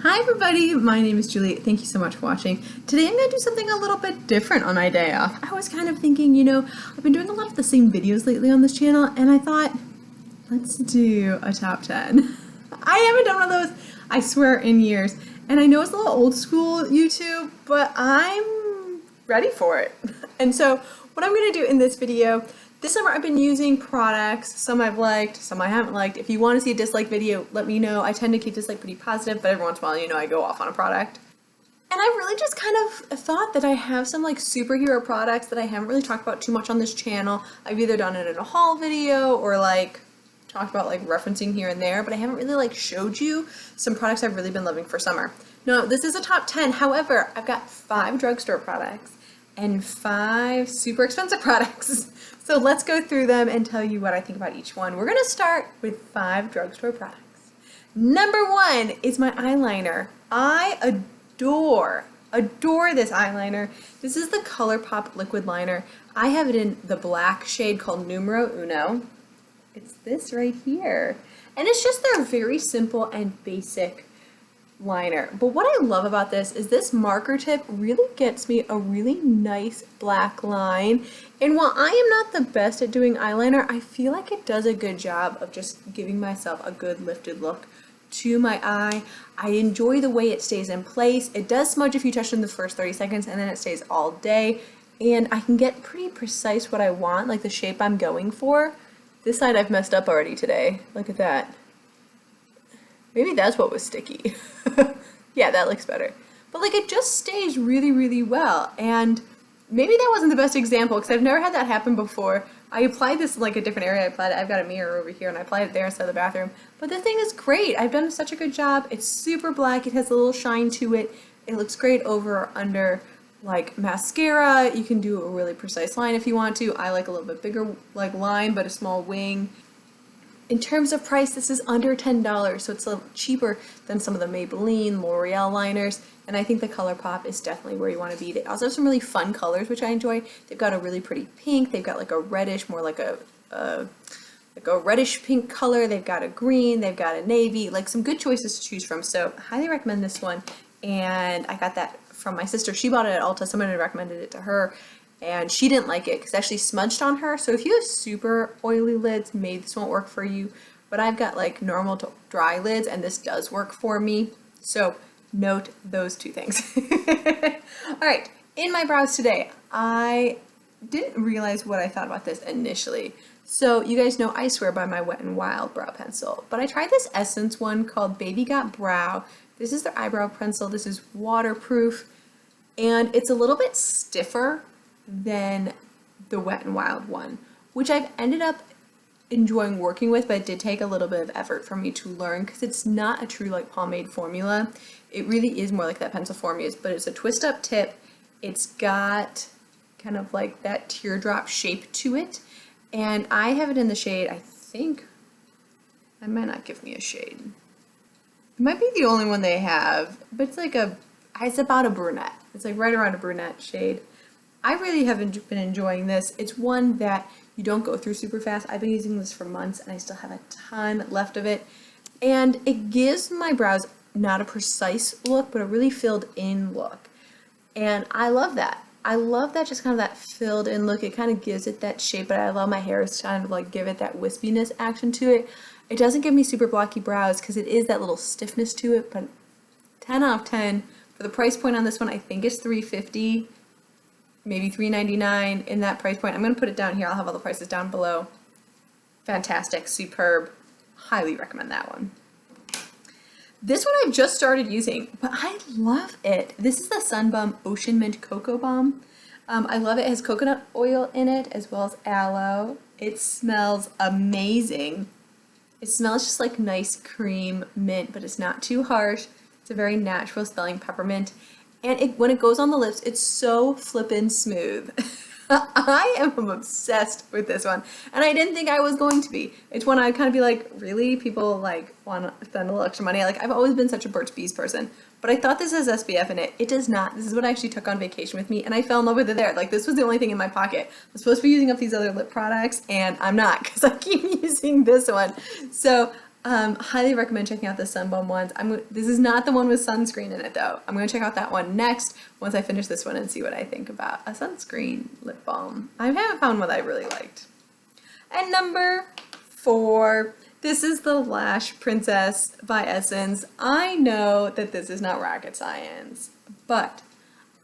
Hi everybody, my name is Julie. Thank you so much for watching. Today I'm going to do something a little bit different on my day off. I was kind of thinking, I've been doing a lot of the same videos lately on this channel, and I thought, let's do a top 10. I haven't done one of those, I swear, in years. And I know it's a little old school YouTube, but I'm ready for it. And so what I'm going to do in this video, this summer I've been using products, some I've liked, some I haven't liked. If you want to see a dislike video, let me know. I tend to keep dislike pretty positive, but every once in a while, I go off on a product. And I really just kind of thought that I have some like superhero products that I haven't really talked about too much on this channel. I've either done it in a haul video or like talked about like referencing here and there, but I haven't really like showed you some products I've really been loving for summer. No, this is a top 10. However, I've got 5 drugstore products and 5 super expensive products. So let's go through them and tell you what I think about each one. We're gonna start with 5 drugstore products. Number 1 is my eyeliner. I adore this eyeliner. This is the Colourpop liquid liner. I have it in the black shade called Numero Uno. It's this right here. And it's just their very simple and basic liner. But what I love about this is this marker tip really gets me a really nice black line. And while I am not the best at doing eyeliner, I feel like it does a good job of just giving myself a good lifted look to my eye. I enjoy the way it stays in place. It does smudge if you touch it in the first 30 seconds, and then it stays all day. And I can get pretty precise what I want, like the shape I'm going for. This side I've messed up already today. Look at that. Maybe that's what was sticky. Yeah, that looks better. But like it just stays really, really well. And maybe that wasn't the best example because I've never had that happen before. I applied this in like a different area. I've got a mirror over here and I applied it there instead of the bathroom. But the thing is great. I've done such a good job. It's super black. It has a little shine to it. It looks great over or under like mascara. You can do a really precise line if you want to. I like a little bit bigger like line but a small wing. In terms of price, this is under $10, so it's a little cheaper than some of the Maybelline, L'Oreal liners, and I think the Colourpop is definitely where you want to be. They also have some really fun colors, which I enjoy. They've got a really pretty pink, they've got like a reddish, more like a reddish pink color, they've got a green, they've got a navy, like some good choices to choose from, so highly recommend this one. And I got that from my sister. She bought it at Ulta, someone had recommended it to her, and she didn't like it because it actually smudged on her. So if you have super oily lids, maybe this won't work for you. But I've got like normal to dry lids and this does work for me. So note those 2 things. All right, in my brows today, I didn't realize what I thought about this initially. So you guys know I swear by my Wet n Wild brow pencil, but I tried this Essence one called Baby Got Brow. This is their eyebrow pencil. This is waterproof and it's a little bit stiffer than the Wet n Wild one, which I've ended up enjoying working with, but it did take a little bit of effort for me to learn because it's not a true like pomade formula. It really is more like that pencil formula, but it's a twist up tip. It's got kind of like that teardrop shape to it, and I have it in the shade, I think, I might not give me a shade. It might be the only one they have, but it's like it's about a brunette. It's like right around a brunette shade. I really have been enjoying this. It's one that you don't go through super fast. I've been using this for months and I still have a ton left of it. And it gives my brows not a precise look, but a really filled in look. And I love that. I love that, just kind of that filled in look. It kind of gives it that shape, but I love my hair is kind of like give it that wispiness action to it. It doesn't give me super blocky brows because it is that little stiffness to it, but 10 out of 10. For the price point on this one, I think it's $3.50. Maybe $3.99 in that price point. I'm going to put it down here. I'll have all the prices down below. Fantastic, superb. Highly recommend that one. This one I've just started using, but I love it. This is the Sunbum Ocean Mint Cocoa Balm. I love it. It has coconut oil in it as well as aloe. It smells amazing. It smells just like nice cream mint, but it's not too harsh. It's a very natural smelling peppermint. And when it goes on the lips, it's so flippin' smooth. I am obsessed with this one. And I didn't think I was going to be. It's one I'd kind of be like, really? People like want to spend a little extra money? Like, I've always been such a Burt's Bees person. But I thought this has SPF in it. It does not. This is what I actually took on vacation with me. And I fell in love with it there. Like, this was the only thing in my pocket. I'm supposed to be using up these other lip products. And I'm not because I keep using this one. So Highly recommend checking out the Sunbum ones. This is not the one with sunscreen in it though. I'm going to check out that one next once I finish this one and see what I think about a sunscreen lip balm. I haven't found one that I really liked. And number 4, this is the Lash Princess by Essence. I know that this is not rocket science, but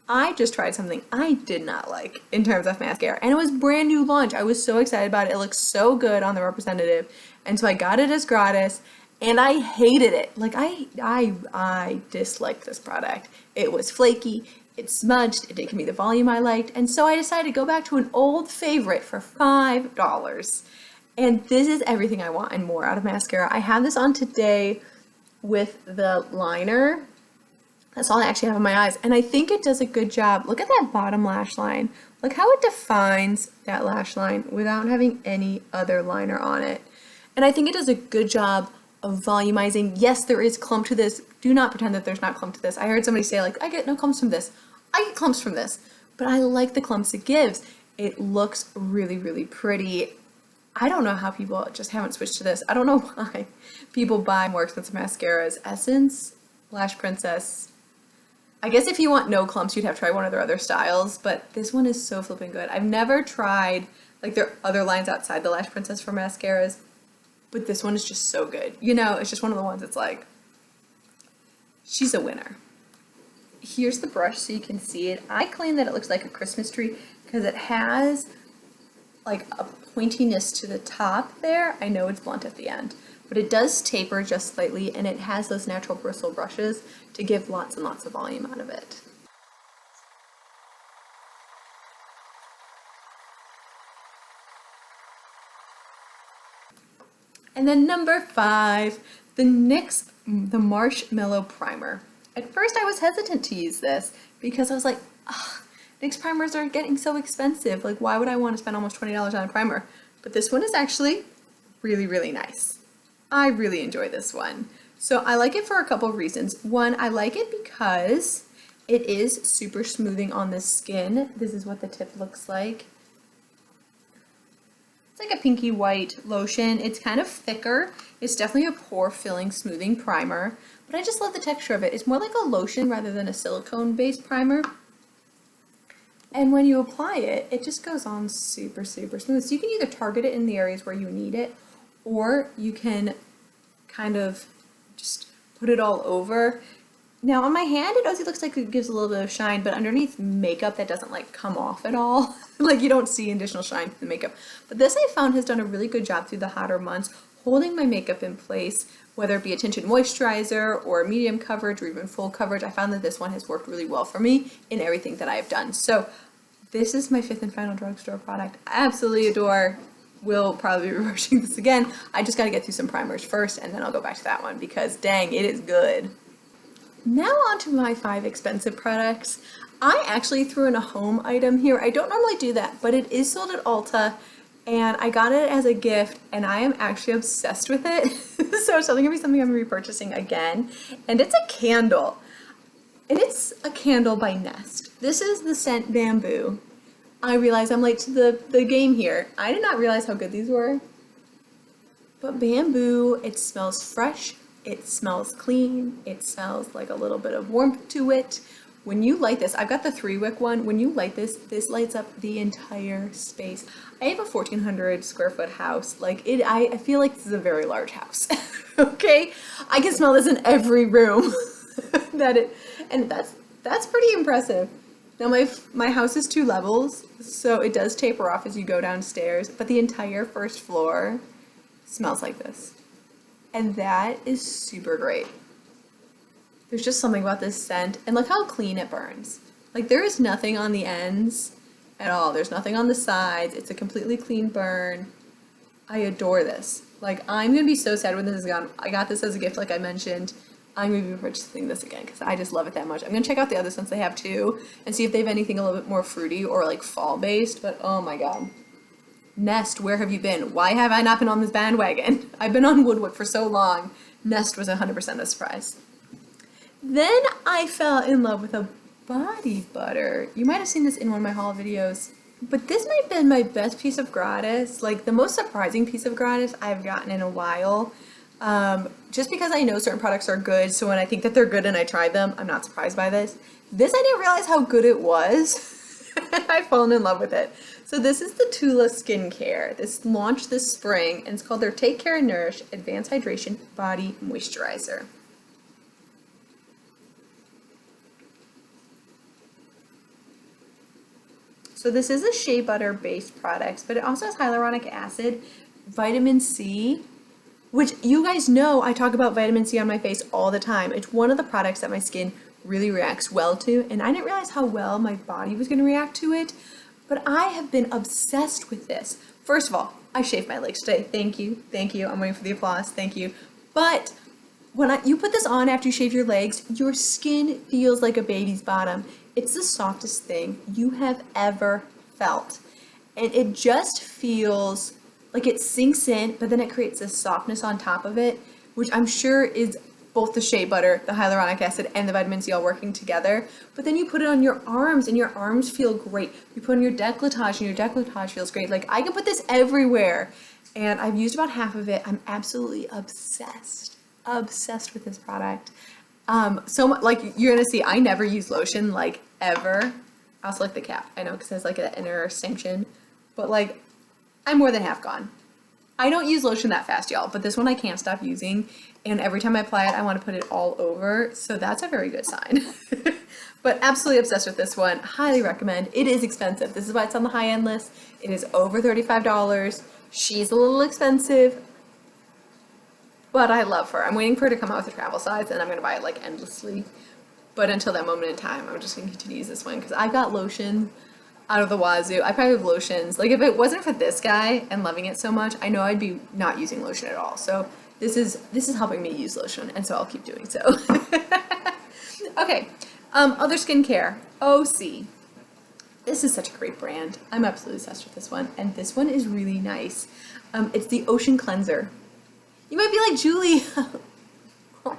I just tried something I did not like in terms of mascara, and it was brand new launch. I was so excited about it. It looks so good on the representative, and so I got it as gratis, and I hated it. Like I disliked this product. It was flaky, it smudged, it didn't give me the volume I liked, and so I decided to go back to an old favorite for $5. And this is everything I want and more out of mascara. I have this on today with the liner. That's all I actually have on my eyes, and I think it does a good job. Look at that bottom lash line. Look how it defines that lash line without having any other liner on it. And I think it does a good job of volumizing. Yes, there is clump to this. Do not pretend that there's not clump to this. I heard somebody say, like, I get no clumps from this. I get clumps from this, but I like the clumps it gives. It looks really, really pretty. I don't know how people just haven't switched to this. I don't know why people buy more expensive mascaras. Essence, Lash Princess. I guess if you want no clumps, you'd have to try one of their other styles, but this one is so flipping good. I've never tried, like, their other lines outside the Lash Princess for mascaras, but this one is just so good. You know, it's just one of the ones that's like, she's a winner. Here's the brush so you can see it. I claim that it looks like a Christmas tree because it has like a pointiness to the top there. I know it's blunt at the end, but it does taper just slightly, and it has those natural bristle brushes to give lots and lots of volume out of it. And then number 5, the NYX the Marshmallow Primer. At first I was hesitant to use this because I was like, ugh, NYX primers are getting so expensive. Like, why would I want to spend almost $20 on a primer? But this one is actually really, really nice. I really enjoy this one. So I like it for a couple of reasons. One, I like it because it is super smoothing on the skin. This is what the tip looks like. It's like a pinky white lotion. It's kind of thicker. It's definitely a pore filling smoothing primer, but I just love the texture of it. It's more like a lotion rather than a silicone based primer. And when you apply it, it just goes on super, super smooth. So you can either target it in the areas where you need it, or you can kind of just put it all over. Now on my hand, it also looks like it gives a little bit of shine, but underneath makeup that doesn't like come off at all. Like, you don't see additional shine to the makeup. But this I found has done a really good job through the hotter months, holding my makeup in place, whether it be a tinted moisturizer or medium coverage or even full coverage. I found that this one has worked really well for me in everything that I have done. So this is my 5th and final drugstore product. I absolutely adore. Will probably be reversing this again. I just got to get through some primers first, and then I'll go back to that one because dang, it is good. Now on to my 5 expensive products. I actually threw in a home item here. I don't normally do that, but it is sold at Ulta, and I got it as a gift, and I am actually obsessed with it. So it's going to be something I'm going to be purchasing again, and it's a candle. And it's a candle by Nest. This is the scent Bamboo. I realize I'm late to the game here. I did not realize how good these were. But Bamboo, it smells fresh, it smells clean, it smells like a little bit of warmth to it. When you light this, I've got the 3-wick one. When you light this, this lights up the entire space. I have a 1,400 square foot house. Like, I feel like this is a very large house. Okay? I can smell this in every room. And that's pretty impressive. Now my house is 2 levels, so it does taper off as you go downstairs, but the entire first floor smells like this. And that is super great. There's just something about this scent, and look how clean it burns. Like, there is nothing on the ends at all. There's nothing on the sides. It's a completely clean burn. I adore this. Like, I'm gonna be so sad when this is gone. I got this as a gift, like I mentioned. I'm going to be purchasing this again because I just love it that much. I'm going to check out the other scents they have too and see if they have anything a little bit more fruity or like fall based, but oh my god. Nest, where have you been? Why have I not been on this bandwagon? I've been on Woodwick for so long. Nest was 100% a surprise. Then I fell in love with a body butter. You might have seen this in one of my haul videos, but this might have been my best piece of gratis, like the most surprising piece of gratis I've gotten in a while. Just because I know certain products are good, so when I think that they're good and I try them, I'm not surprised by this. This, I didn't realize how good it was. I've fallen in love with it. So this is the Tula Skincare. This launched this spring, and it's called their Take Care and Nourish Advanced Hydration Body Moisturizer. So this is a shea butter based product, but it also has hyaluronic acid, vitamin C, which you guys know I talk about vitamin C on my face all the time. It's one of the products that my skin really reacts well to, and I didn't realize how well my body was going to react to it, but I have been obsessed with this. First of all, I shaved my legs today. Thank you. Thank you. I'm waiting for the applause. Thank you. But when you put this on after you shave your legs, your skin feels like a baby's bottom. It's the softest thing you have ever felt. And it just feels like it sinks in, but then it creates this softness on top of it, which I'm sure is both the shea butter, the hyaluronic acid, and the vitamin C all working together. But then you put it on your arms, and your arms feel great. You put it on your décolletage, and your décolletage feels great. Like, I can put this everywhere. And I've used about half of it. I'm absolutely obsessed with this product. So like, you're gonna see, I never use lotion, like, ever. I also like the cap, I know, because it has like an inner sanction, but like, I'm more than half gone. I don't use lotion that fast, y'all, but this one I can't stop using, and every time I apply it, I want to put it all over, so that's a very good sign. But absolutely obsessed with this one. Highly recommend. It is expensive. This is why it's on the high-end list. It is over $35. She's a little expensive, but I love her. I'm waiting for her to come out with a travel size, and I'm going to buy it like endlessly. But until that moment in time, I'm just going to continue to use this one, because I've got lotion out of the wazoo. I probably have lotions. Like, if it wasn't for this guy and loving it so much, I know I'd be not using lotion at all. So this is helping me use lotion, and so I'll keep doing so. Okay, other skincare. OC. This is such a great brand. I'm absolutely obsessed with this one, and this one is really nice. It's the Ocean Cleanser. You might be like, Julie, what?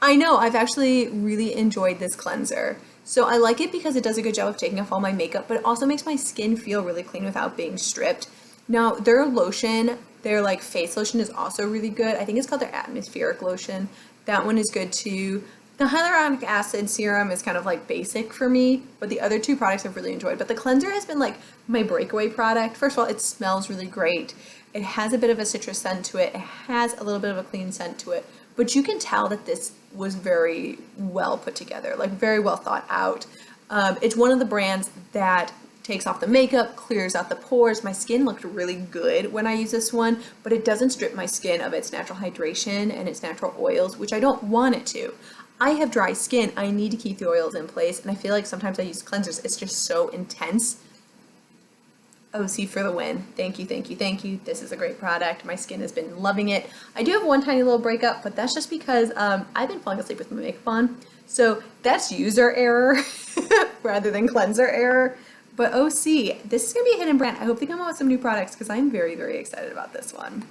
I know, I've actually really enjoyed this cleanser. So I like it because it does a good job of taking off all my makeup, but it also makes my skin feel really clean without being stripped. Now, their lotion, their like face lotion, is also really good. I think it's called their atmospheric lotion. That one is good too. The hyaluronic acid serum is kind of like basic for me, but the other two products I've really enjoyed. But the cleanser has been like my breakaway product. First of all, it smells really great. It has a bit of a citrus scent to it. It has a little bit of a clean scent to it. But you can tell that this was very well put together, like very well thought out. It's one of the brands that takes off the makeup, clears out the pores. My skin looked really good when I use this one, but it doesn't strip my skin of its natural hydration and its natural oils, which I don't want it to. I have dry skin. I need to keep the oils in place, and I feel like sometimes I use cleansers. It's just so intense. OC for the win. Thank you, thank you, thank you. This is a great product. My skin has been loving it. I do have one tiny little breakup, but that's just because I've been falling asleep with my makeup on. So that's user error rather than cleanser error. But OC, this is going to be a hidden brand. I hope they come out with some new products, because I'm very, very excited about this one.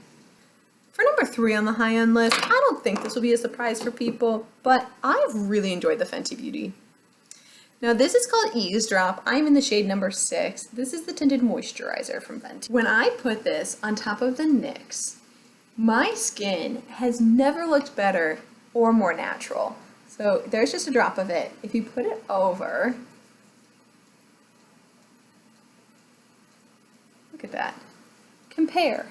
For number 3 on the high-end list, I don't think this will be a surprise for people, but I've really enjoyed the Fenty Beauty. Now, this is called Eavesdrop. I'm in the shade number 6. This is the Tinted Moisturizer from Fenty. When I put this on top of the Nyx, my skin has never looked better or more natural. So there's just a drop of it. If you put it over, look at that. Compare.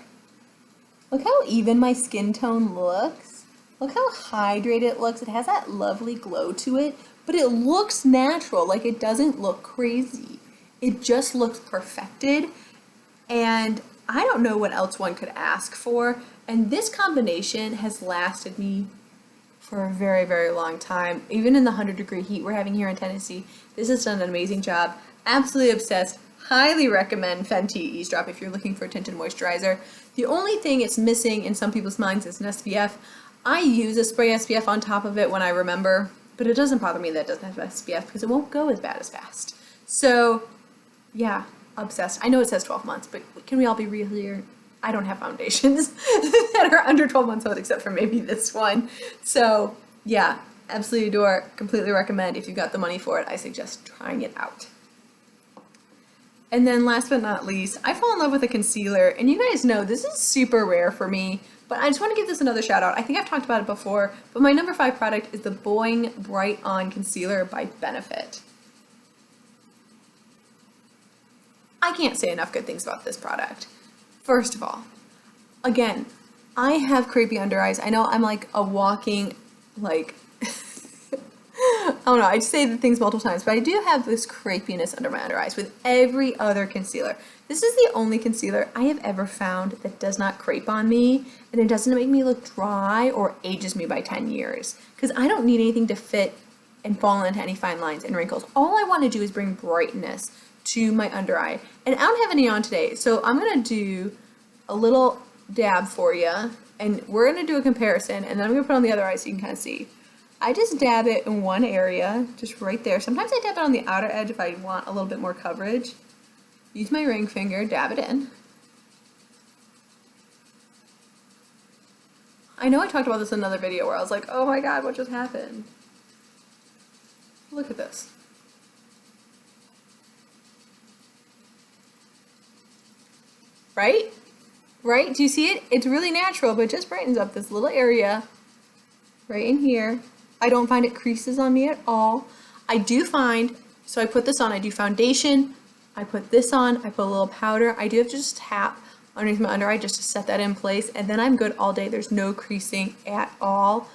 Look how even my skin tone looks. Look how hydrated it looks. It has that lovely glow to it, but it looks natural. Like, it doesn't look crazy. It just looks perfected, and I don't know what else one could ask for. And this combination has lasted me for a very, very long time. Even in the 100-degree heat we're having here in Tennessee, this has done an amazing job. Absolutely obsessed. Highly recommend Fenty Eavesdrop if you're looking for a tinted moisturizer. The only thing it's missing in some people's minds is an SPF. I use a spray SPF on top of it when I remember, but it doesn't bother me that it doesn't have SPF because it won't go as bad as fast. So, yeah, obsessed. I know it says 12 months, but can we all be real here? I don't have foundations that are under 12 months old, except for maybe this one. So, yeah, absolutely adore. Completely recommend. If you've got the money for it, I suggest trying it out. And then last but not least, I fall in love with a concealer, and you guys know this is super rare for me, But I just want to give this another shout out. I think I've talked about it before, but my number 5 product is the Boeing Bright On Concealer by Benefit. I can't say enough good things about this product. First of all, again, I have crepey under eyes. I know I'm like a walking, like, I don't know, I say the things multiple times, but I do have this crepiness under my under eyes with every other concealer. This is the only concealer I have ever found that does not crepe on me, and it doesn't make me look dry or ages me by 10 years. Because I don't need anything to fit and fall into any fine lines and wrinkles. All I want to do is bring brightness to my under eye. And I don't have any on today, so I'm going to do a little dab for you, and we're going to do a comparison, and then I'm going to put on the other eye so you can kind of see. I just dab it in one area, just right there. Sometimes I dab it on the outer edge if I want a little bit more coverage. Use my ring finger, dab it in. I know I talked about this in another video where I was like, oh my god, what just happened? Look at this. Right? Right? Do you see it? It's really natural, but it just brightens up this little area right in here. I don't find it creases on me at all. I do find, so I put this on, I do foundation, I put this on, I put a little powder. I do have to just tap underneath my under eye just to set that in place, and then I'm good all day. There's no creasing at all.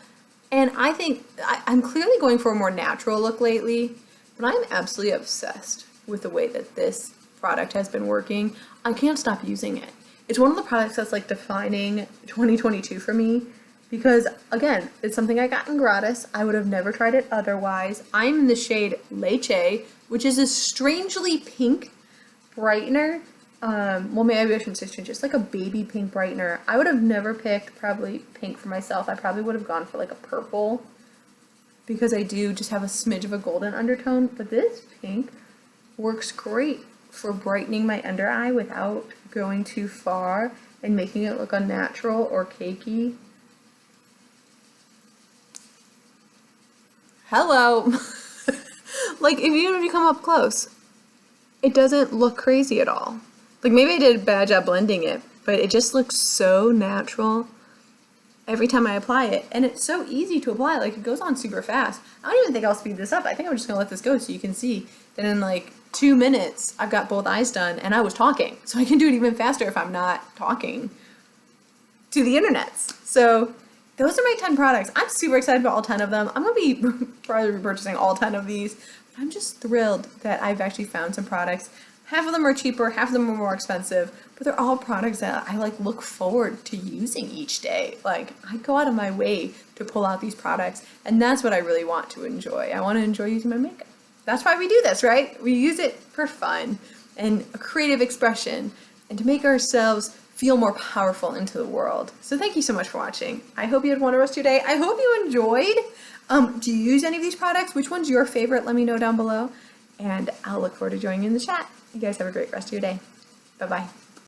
And I think I'm clearly going for a more natural look lately, but I'm absolutely obsessed with the way that this product has been working. I can't stop using it. It's one of the products that's like defining 2022 for me because, again, it's something I got in gratis. I would have never tried it otherwise. I'm in the shade Leche, which is a strangely pink brightener. Well, maybe I shouldn't say strange, just like a baby pink brightener. I would have never picked probably pink for myself. I probably would have gone for like a purple because I do just have a smidge of a golden undertone, but this pink works great for brightening my under eye without going too far and making it look unnatural or cakey. Hello. Like, even if you come up close, it doesn't look crazy at all. Like, maybe I did a bad job blending it, but it just looks so natural every time I apply it. And it's so easy to apply. Like, it goes on super fast. I don't even think I'll speed this up. I think I'm just going to let this go so you can see that in like 2 minutes, I've got both eyes done, and I was talking. So I can do it even faster if I'm not talking to the internets. So those are my 10 products. I'm super excited about all 10 of them. I'm going to be probably repurchasing all 10 of these. But I'm just thrilled that I've actually found some products. Half of them are cheaper, half of them are more expensive, but they're all products that I like look forward to using each day. Like, I go out of my way to pull out these products, and that's what I really want to enjoy. I want to enjoy using my makeup. That's why we do this, right? We use it for fun and a creative expression and to make ourselves feel more powerful into the world. So thank you so much for watching. I hope you had a wonderful rest of your day. I hope you enjoyed. Do you use any of these products? Which one's your favorite? Let me know down below, and I'll look forward to joining you in the chat. You guys have a great rest of your day. Bye-bye.